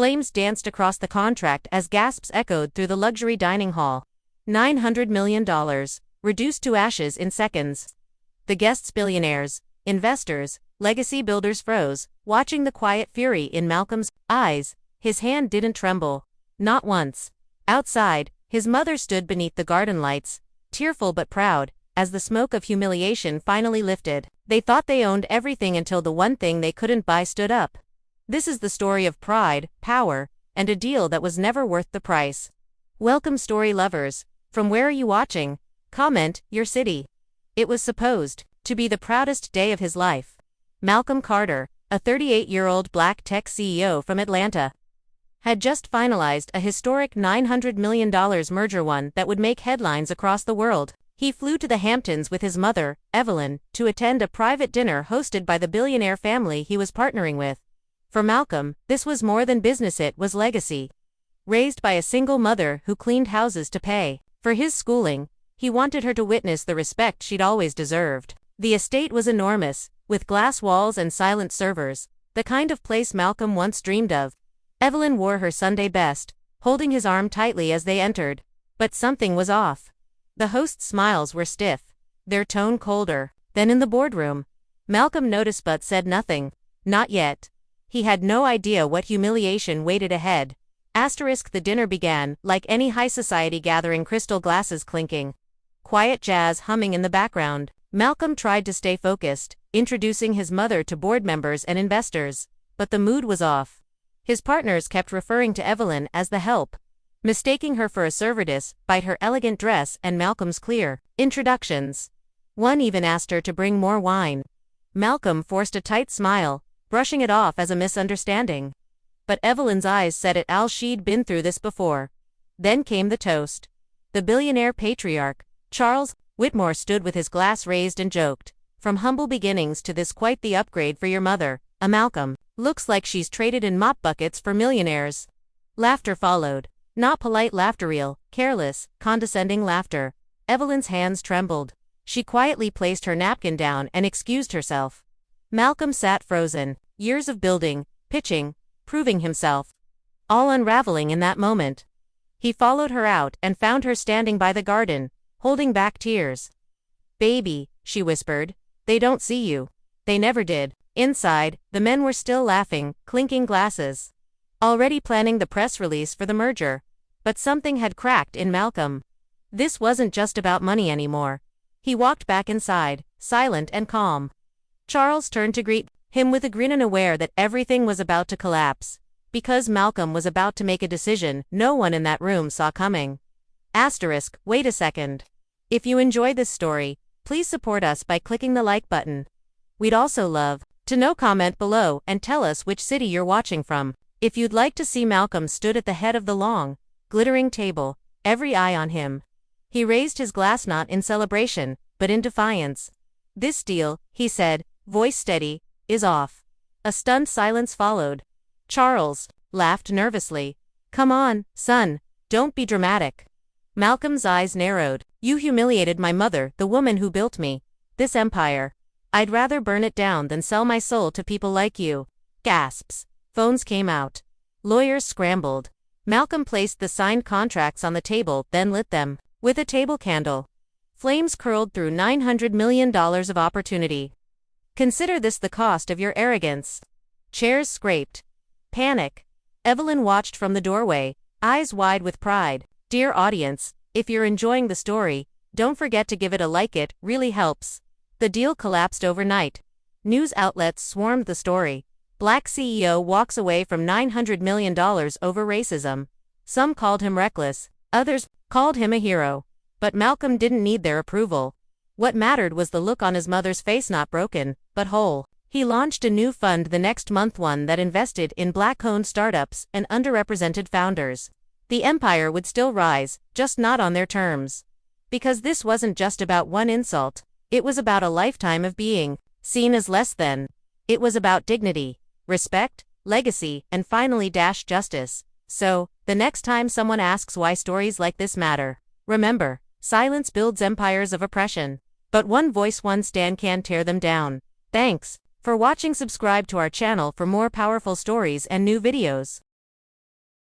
Flames danced across the contract as gasps echoed through the luxury dining hall. $900 million, reduced to ashes in seconds. The guests, billionaires, investors, legacy builders froze, watching the quiet fury in Malcolm's eyes. His hand didn't tremble. Not once. Outside, his mother stood beneath the garden lights, tearful but proud, as the smoke of humiliation finally lifted. They thought they owned everything until the one thing they couldn't buy stood up. This is the story of pride, power, and a deal that was never worth the price. Welcome, story lovers. From where are you watching? Comment your city. It was supposed to be the proudest day of his life. Malcolm Carter, a 38-year-old black tech CEO from Atlanta, had just finalized a historic $900 million merger, one that would make headlines across the world. He flew to the Hamptons with his mother, Evelyn, to attend a private dinner hosted by the billionaire family he was partnering with. For Malcolm, this was more than business, it was legacy. Raised by a single mother who cleaned houses to pay for his schooling, he wanted her to witness the respect she'd always deserved. The estate was enormous, with glass walls and silent servers, the kind of place Malcolm once dreamed of. Evelyn wore her Sunday best, holding his arm tightly as they entered. But something was off. The host's smiles were stiff, their tone colder. Then in the boardroom, Malcolm noticed but said nothing. Not yet. He had no idea what humiliation waited ahead. The dinner began, like any high society gathering, crystal glasses clinking, quiet jazz humming in the background. Malcolm tried to stay focused, introducing his mother to board members and investors. But the mood was off. His partners kept referring to Evelyn as the help, mistaking her for a servantess by her elegant dress and Malcolm's clear introductions. One even asked her to bring more wine. Malcolm forced a tight smile, brushing it off as a misunderstanding. But Evelyn's eyes said it all, she'd been through this before. Then came the toast. The billionaire patriarch, Charles Whitmore, stood with his glass raised and joked, "From humble beginnings to this, quite the upgrade for your mother, Malcolm. Looks like she's traded in mop buckets for millionaires." Laughter followed. Not polite laughter, real, careless, condescending laughter. Evelyn's hands trembled. She quietly placed her napkin down and excused herself. Malcolm sat frozen. Years of building, pitching, proving himself, all unraveling in that moment. He followed her out and found her standing by the garden, holding back tears. "Baby," she whispered, "they don't see you." They never did. Inside, the men were still laughing, clinking glasses, already planning the press release for the merger. But something had cracked in Malcolm. This wasn't just about money anymore. He walked back inside, silent and calm. Charles turned to greet him with a grin and aware that everything was about to collapse. Because Malcolm was about to make a decision no one in that room saw coming. Wait a second. If you enjoy this story, please support us by clicking the like button. We'd also love to know. Comment below and tell us which city you're watching from. If you'd like to see, Malcolm stood at the head of the long, glittering table, every eye on him. He raised his glass not in celebration, but in defiance. "This deal," he said, voice steady, "is off." A stunned silence followed. Charles laughed nervously. "Come on, son, don't be dramatic." Malcolm's eyes narrowed. "You humiliated my mother, the woman who built me, this empire. I'd rather burn it down than sell my soul to people like you." Gasps. Phones came out. Lawyers scrambled. Malcolm placed the signed contracts on the table, then lit them with a table candle. Flames curled through $900 million of opportunity. "Consider this the cost of your arrogance." Chairs scraped. Panic. Evelyn watched from the doorway, eyes wide with pride. Dear audience, if you're enjoying the story, don't forget to give it a like, it really helps. The deal collapsed overnight. News outlets swarmed the story. Black CEO walks away from $900 million over racism. Some called him reckless, others called him a hero. But Malcolm didn't need their approval. What mattered was the look on his mother's face, not broken, but whole. He launched a new fund the next month, one that invested in black-owned startups and underrepresented founders. The empire would still rise, just not on their terms. Because this wasn't just about one insult. It was about a lifetime of being seen as less than. It was about dignity, respect, legacy, and finally justice. So, the next time someone asks why stories like this matter, remember, silence builds empires of oppression. But one voice, one stand can tear them down. Thanks for watching. Subscribe to our channel for more powerful stories and new videos.